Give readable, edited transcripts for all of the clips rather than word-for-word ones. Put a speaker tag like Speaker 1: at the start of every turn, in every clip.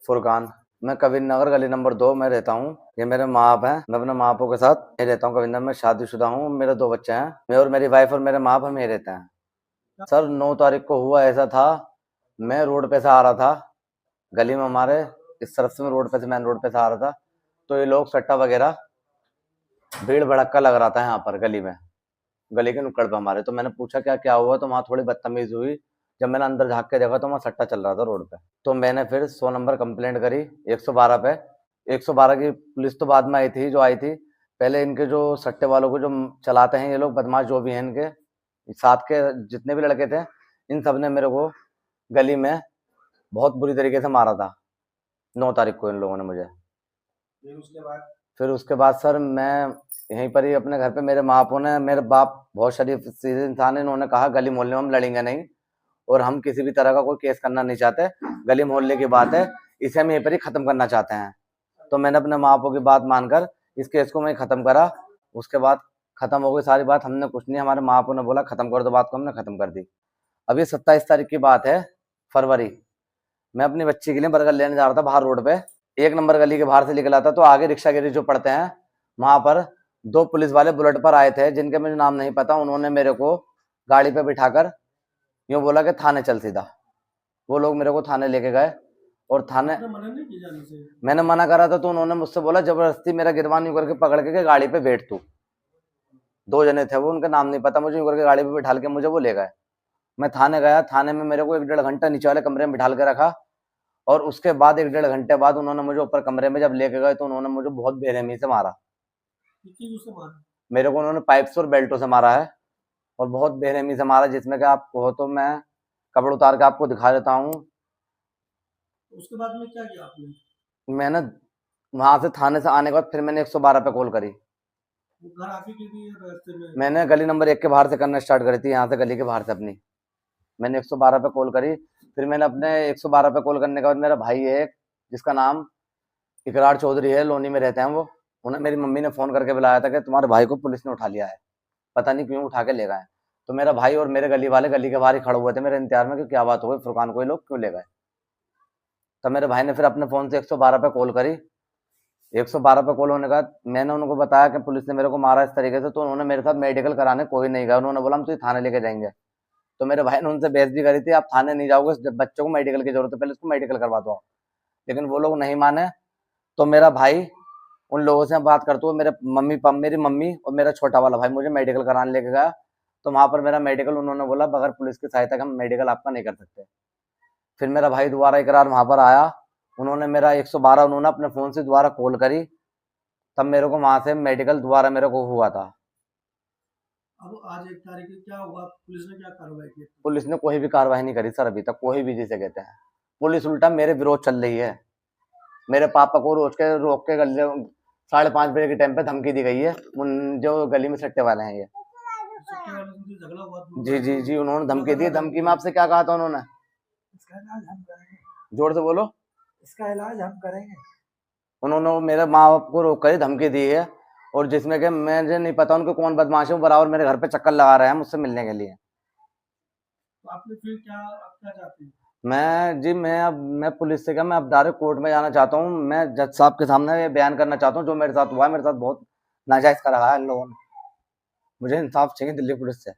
Speaker 1: फुरकान। मैं कविंद्र नगर गली नंबर 2 में रहता हूँ। ये मेरे माँ बाप हैं। मैं अपने माँ बापों के साथ यहीं रहता हूँ। कविंद्र में शादीशुदा हूँ। मेरे 2 बच्चे हैं। मैं और मेरी वाइफ और मेरे माँ बाप हम यहीं रहते हैं। सर 9 तारीख को हुआ ऐसा था, मैं रोड पे से आ रहा था, गली में हमारे इस तरफ से मैं रोड पे से मेन रोड पे से आ रहा था, तो ये लोग सट्टा वगैरह भीड़ भड़क्का लग रहा था यहाँ पर गली में, गली के नुक्कड़ पे हमारे। तो मैंने पूछा क्या क्या हुआ, तो वहाँ थोड़ी बदतमीजी हुई। जब मैंने अंदर झाँक के देखा तो वहाँ सट्टा चल रहा था रोड पे। तो मैंने फिर 100 नंबर कंप्लेंट करी 112 पे। 112 की पुलिस तो बाद में आई थी, जो आई थी पहले इनके जो सट्टे वालों को जो चलाते हैं ये लोग बदमाश जो भी हैं, इनके साथ के जितने भी लड़के थे, इन सब ने मेरे को गली में बहुत बुरी तरीके से मारा था 9 तारीख को इन लोगों ने मुझे। फिर उसके बाद सर मैं यहीं पर ही अपने घर पे, मेरे माँ बापों ने, मेरे बाप बहुत शरीफ सीधे इंसान है, इन्होंने कहा गली मोहल्ले में हम लड़ेंगे नहीं और हम किसी भी तरह का कोई केस करना नहीं चाहते, गली मोहल्ले की बात है, इसे हम यहीं पर ही खत्म करना चाहते हैं। तो मैंने अपने माँ बापों की बात मानकर इस केस को मैं खत्म करा। उसके बाद खत्म हो गई सारी बात, हमने कुछ नहीं, हमारे माँ बापों ने बोला खत्म कर दो बात को, हमने खत्म कर दी। अभी 27 तारीख की बात है, फरवरी। मैं अपनी बच्ची के लिए बर्गर लेने जा रहा था बाहर रोड पे, 1 नंबर गली के बाहर से निकला था, तो आगे रिक्शागिरी जो पड़ते हैं वहां पर 2 पुलिस वाले बुलेट पर आए थे, जिनके मुझे नाम नहीं पता। उन्होंने मेरे को गाड़ी पे बिठाकर यूं बोला कि थाने चल सीधा। वो लोग मेरे को थाने लेके गए और थाने मैंने मना करा था, तो उन्होंने मुझसे बोला जबरदस्ती मेरा गिरबान यूं करके पकड़ के गाड़ी पे बैठ तू। 2 जने थे वो, उनका नाम नहीं पता मुझे, यूं करके गाड़ी पे बिठा के मुझे वो ले गए। मैं थाने गया, थाने में मेरे को 1 डेढ़ घंटा नीचे वाले कमरे में बिठाल के रखा और उसके बाद 1 डेढ़ घंटे बाद उन्होंने मुझे ऊपर कमरे में जब लेके गए तो उन्होंने मुझे बहुत बेरहमी से मारा। मेरे को उन्होंने पाइप से और बेल्टों से मारा है और बहुत बेरहमी से मारा, जिसमें कि आप कहो तो मैं कपड़े उतार के आपको दिखा देता हूँ।
Speaker 2: उसके बाद में क्या किया आपने?
Speaker 1: मैंने वहां से थाने से आने के बाद फिर मैंने 112 पे कॉल करी।
Speaker 2: वो घर आपकी की थी या रास्ते में?
Speaker 1: मैंने गली नंबर 1 के बाहर से करना स्टार्ट करी थी, यहाँ से गली के बाहर से अपनी। मैंने 112 पे कॉल करी, फिर मैंने अपने 112 पे कॉल करने के बाद मेरा भाई है एक, जिसका नाम इकरार चौधरी है, लोनी में रहते हैं वो, उन्हें मेरी मम्मी ने फोन करके बुलाया था कि तुम्हारे भाई को पुलिस ने उठा लिया है, पता नहीं क्यों उठा के ले गए। तो मेरा भाई और मेरे गली वाले गली के बाहर ही खड़े हुए थे मेरे इंतजार में कि क्या बात हो गई, फुरकान को ये लोग क्यों ले गए। तब मेरे भाई ने फिर अपने फोन से 112 पे कॉल करी। 112 पे कॉल होने के बाद मैंने उनको बताया कि पुलिस ने मेरे को मारा इस तरीके से, तो उन्होंने मेरे साथ मेडिकल कराने कोई नहीं गया। उन्होंने बोला हम तुझे थाने लेके जाएंगे। तो मेरे भाई ने उनसे बहस भी करी थी, आप थाने नहीं जाओगे, जब बच्चों को मेडिकल की जरूरत है पहले उसको मेडिकल करवा दो, लेकिन वो लोग नहीं माने। तो मेरा भाई उन लोगों से बात करते हुए मेरी मम्मी और मेरा छोटा वाला भाई मुझे मेडिकल कराने लेके गया। तो वहां पर मेरा मेडिकल, उन्होंने बोला बगैर पुलिस की सहायता के हम मेडिकल आपका नहीं कर सकते। फिर मेरा भाई दोबारा इकरार वहां पर आया, उन्होंने मेरा 112 उन्होंने अपने फोन से दोबारा कॉल करी, तब मेरे को वहां से मेडिकल दोबारा मेरे को हुआ था।
Speaker 2: अब आज 1 तारीख को क्या हुआ? पुलिस ने क्या कार्रवाई की?
Speaker 1: पुलिस ने कोई भी कार्रवाई नहीं करी सर, अभी तक कोई भी, जिसे कहते हैं पुलिस उल्टा मेरे विरोध चल रही है। मेरे पापा को रोक के गले 5:30 बजे के टाइम पे धमकी दी गई है, जो गली में सट्टे वाले हैं ये।
Speaker 2: सट्टे वालों से झगड़ा हुआ?
Speaker 1: जी जी जी, उन्होंने धमकी दी। धमकी में आपसे क्या कहा था उन्होंने?
Speaker 2: इसका इलाज हम करेंगे।
Speaker 1: जोर से बोलो।
Speaker 2: इसका इलाज हम करेंगे।
Speaker 1: उन्होंने मेरे माँ बाप को रोक कर धमकी दी है, और जिसमें कि मुझे नहीं पता उनको कौन बदमाश है, बराबर मेरे घर पे चक्कर लगा रहे हैं मुझसे मिलने के लिए।
Speaker 2: तो आपने फिर क्या, आप क्या चाहते हैं?
Speaker 1: मैं पुलिस से क्या, मैं अब डायरेक्ट कोर्ट में जाना चाहता हूँ। मैं जज साहब के सामने ये बयान करना चाहता हूँ, जो मेरे साथ हुआ है, मेरे साथ बहुत नाजायज करा है इन लोगों ने। मुझे इंसाफ चाहिए दिल्ली पुलिस से।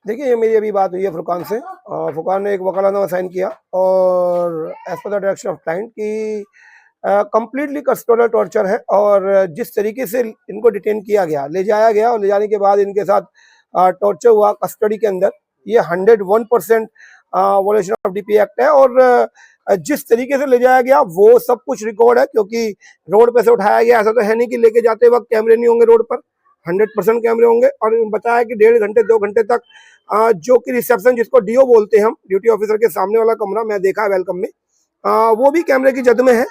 Speaker 3: देखिए, ये मेरी अभी बात हुई है फुरकान से। फुरकान ने एक वकालतनामा साइन किया और as per the direction of client की कंप्लीटली कस्टोडियल टॉर्चर है, और जिस तरीके से इनको डिटेन किया गया, ले जाया गया और ले जाने के बाद इनके साथ टॉर्चर हुआ कस्टडी के अंदर, ये 101% वॉयलेशन ऑफ डीपी एक्ट है। और जिस तरीके से ले जाया गया वो सब कुछ रिकॉर्ड है, क्योंकि रोड पे से उठाया गया, ऐसा तो है नहीं कि लेके जाते वक्त कैमरे नहीं होंगे रोड पर, 100% कैमरे होंगे। और बताया कि 1.5 घंटे 2 घंटे तक जो कि रिसेप्शन, जिसको डीओ बोलते हैं हम, ड्यूटी ऑफिसर के सामने वाला कमरा मैं देखा है वेलकम में, वो भी कैमरे की जद में है।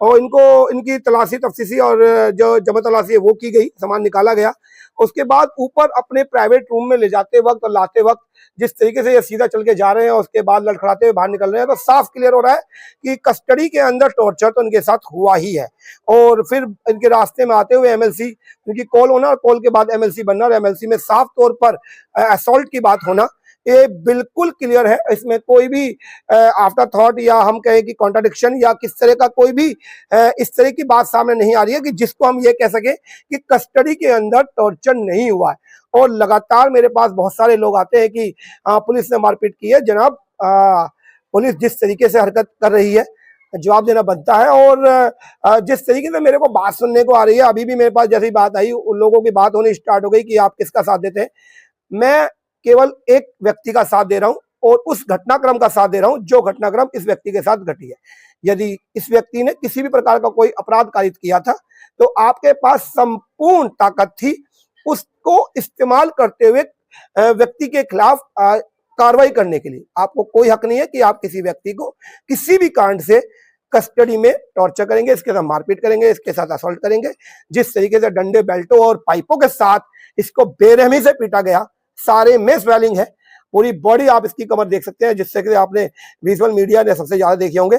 Speaker 3: और इनकी तलाशी तफ्तीशी और जो जमा तलाशी है वो की गई, सामान निकाला गया। उसके बाद ऊपर अपने प्राइवेट रूम में ले जाते वक्त और लाते वक्त जिस तरीके से ये सीधा चल के जा रहे हैं और उसके बाद लड़खड़ाते हुए बाहर निकल रहे हैं, तो साफ क्लियर हो रहा है कि कस्टडी के अंदर टॉर्चर तो इनके साथ हुआ ही है। और फिर इनके रास्ते में आते हुए एमएलसी, इनकी कॉल होना और कॉल के बाद एमएलसी बनना, और एमएलसी में साफ तौर पर असॉल्ट की बात होना, ये बिल्कुल क्लियर है, इसमें कोई भी आफ्टर थॉट या हम कहें कि कॉन्ट्राडिक्शन या किस तरह का कोई भी इस तरह की बात सामने नहीं आ रही है कि जिसको हम ये कह सके कि कस्टडी के अंदर टॉर्चर नहीं हुआ है। और लगातार मेरे पास बहुत सारे लोग आते हैं कि पुलिस ने मारपीट की है। जनाब, पुलिस जिस तरीके से हरकत कर रही है जवाब देना बनता है। और जिस तरीके से मेरे को बात सुनने को आ रही है, अभी भी मेरे पास जैसी बात आई उन लोगों की बात होनी स्टार्ट हो गई कि आप किसका साथ देते हैं। मैं केवल एक व्यक्ति का साथ दे रहा हूं और उस घटनाक्रम का साथ दे रहा हूं जो घटनाक्रम इस व्यक्ति के साथ घटी है। यदि इस व्यक्ति ने किसी भी प्रकार का कोई अपराध कारित किया था तो आपके पास संपूर्ण ताकत थी उसको इस्तेमाल करते हुए व्यक्ति के खिलाफ कार्रवाई करने के लिए। आपको कोई हक नहीं है कि आप किसी व्यक्ति को किसी भी कारण से कस्टडी में टॉर्चर करेंगे, इसके साथ मारपीट करेंगे, इसके साथ असॉल्ट करेंगे। जिस तरीके से डंडे, बेल्टों और पाइपों के साथ इसको बेरहमी से पीटा गया, सारे में स्वेलिंग है, पूरी बॉडी आप इसकी कमर देख सकते हैं, जिससे कि आपने विजुअल मीडिया ने सबसे ज्यादा देखे होंगे।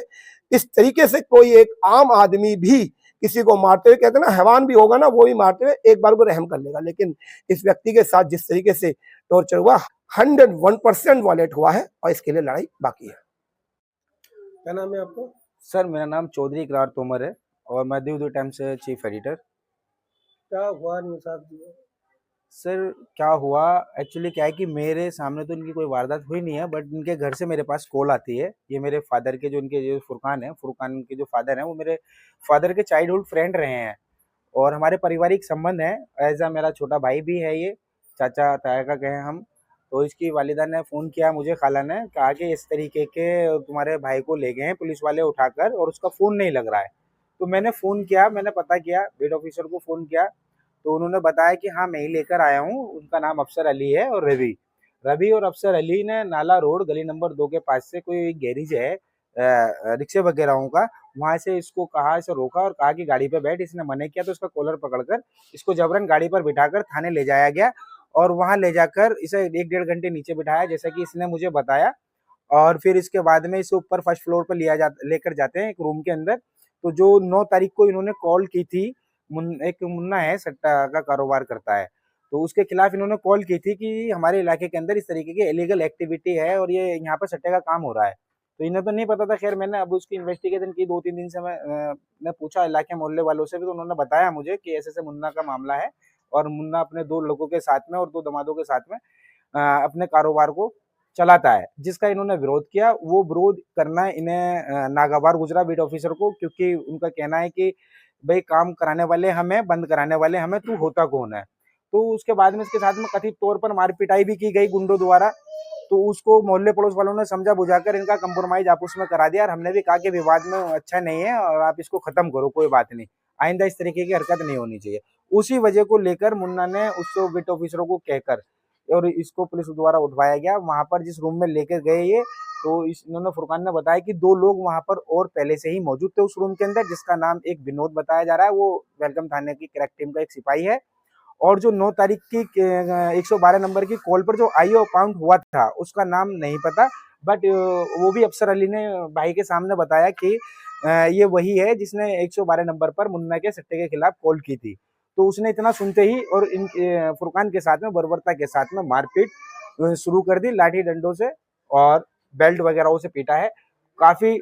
Speaker 3: इस तरीके से कोई एक आम आदमी भी किसी को मारते हुए, कहते हैं ना हैवान भी होगा ना वो भी मारते हुए एक बार को रहम कर लेगा, लेकिन इस व्यक्ति के साथ जिस तरीके से टॉर्चर हुआ 101% वायलेट हुआ है और इसके लिए लड़ाई बाकी है। क्या नाम है आपको?
Speaker 4: सर मेरा नाम चौधरी इकरार तोमर है और मैं दी टाइम्स से चीफ एडिटर।
Speaker 3: क्या हुआ निसाब जी?
Speaker 4: सर क्या हुआ, एक्चुअली क्या है कि मेरे सामने तो इनकी कोई वारदात हुई नहीं है, बट इनके घर से मेरे पास कॉल आती है। ये मेरे फादर के जो फुरकान है, फुरकान के जो फादर हैं वो मेरे फादर के चाइल्डहुड फ्रेंड रहे हैं और हमारे पारिवारिक संबंध है। एज मेरा छोटा भाई भी है, ये चाचा ताया का कहें हम। तो इसकी वालिदा ने फ़ोन किया मुझे, खाला ने कहा कि इस तरीके के तुम्हारे भाई को ले गए हैं पुलिस वाले उठाकर और उसका फ़ोन नहीं लग रहा है। तो मैंने फ़ोन किया, मैंने पता किया, बीट ऑफिसर को फ़ोन किया तो उन्होंने बताया कि हाँ मैं ही लेकर आया हूँ। उनका नाम अफसर अली है और रवि और अफसर अली ने नाला रोड गली नंबर 2 के पास से कोई गैरेज है रिक्शे वगैरह का, वहाँ से इसको कहा, इसे रोका और कहा कि गाड़ी पे बैठ। इसने मना किया तो इसका कॉलर पकड़कर इसको जबरन गाड़ी पर बिठाकर थाने ले जाया गया और वहाँ ले जाकर इसे 1-1.5 घंटे नीचे बिठाया जैसा कि इसने मुझे बताया। और फिर इसके बाद में इसे ऊपर फर्स्ट फ्लोर पर लेकर जाते हैं एक रूम के अंदर। तो जो 9 तारीख को इन्होंने कॉल की थी, एक मुन्ना है सट्टा का कारोबार करता है, तो उसके खिलाफ इन्होंने कॉल की थी कि हमारे इलाके के अंदर इस तरीके की इलीगल एक्टिविटी है और ये यहाँ पर सट्टे का काम हो रहा है। तो इन्हें तो नहीं पता था। खैर मैंने अब उसकी इन्वेस्टिगेशन की 2-3 दिन से मैं पूछा इलाके मोहल्ले वालों से भी, तो उन्होंने बताया मुझे कि ऐसे मुन्ना का मामला है और मुन्ना अपने 2 लोगों के साथ में और 2 दमादों के साथ में अपने कारोबार को चलाता है, जिसका इन्होंने विरोध किया। वो विरोध करना इन्हें नागवार गुजरा बीट ऑफिसर को, क्योंकि उनका कहना है कि भाई काम कराने वाले हमें, बंद कराने वाले हमें, तू होता कौन है। तो उसके बाद में इसके साथ में कथित तौर पर मारपिटाई भी की गई गुंडों द्वारा। तो उसको मोहल्ले पड़ोस वालों ने समझा बुझाकर इनका कंप्रोमाइज आपस में करा दिया और हमने भी कहा कि विवाद में अच्छा नहीं है और आप इसको खत्म करो, कोई बात नहीं, आइंदा इस तरीके की हरकत नहीं होनी चाहिए। उसी वजह को लेकर मुन्ना ने उसको बीट ऑफिसरों को कहकर और इसको पुलिस द्वारा उठवाया गया। वहां पर जिस रूम में लेकर गए ये, तो इन्होंने फुरकान ने बताया कि 2 लोग वहां पर और पहले से ही मौजूद थे उस रूम के अंदर, जिसका नाम एक विनोद बताया जा रहा है, वो वेलकम थाने की क्रैक टीम का एक सिपाही है। और जो 9 तारीख की 112 नंबर की कॉल पर जो आईओ काउंट हुआ था उसका नाम नहीं पता, बट वो भी अफसर अली ने भाई के सामने बताया कि ये वही है जिसने 112 नंबर पर मुन्ना के सट्टे के खिलाफ कॉल की थी। तो उसने इतना सुनते ही और इन फुरकान के साथ में बर्बरता के साथ में मारपीट शुरू कर दी, लाठी डंडों से और बेल्ट वगैरह से पीटा है। काफी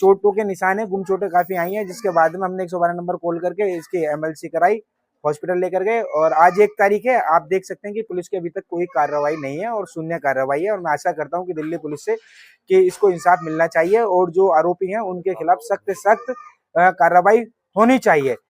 Speaker 4: चोटों के निशान है, गुमचोटें काफी आई हैं, जिसके बाद में हमने 112 नंबर कॉल करके इसकी MLC कराई, हॉस्पिटल लेकर गए। और आज 1 तारीख है, आप देख सकते हैं कि पुलिस की अभी तक कोई कार्रवाई नहीं है और शून्य कार्रवाई है। और मैं आशा करता हूं कि दिल्ली पुलिस से कि इसको इंसाफ मिलना चाहिए और जो आरोपी हैं उनके खिलाफ सख्त कार्रवाई होनी चाहिए।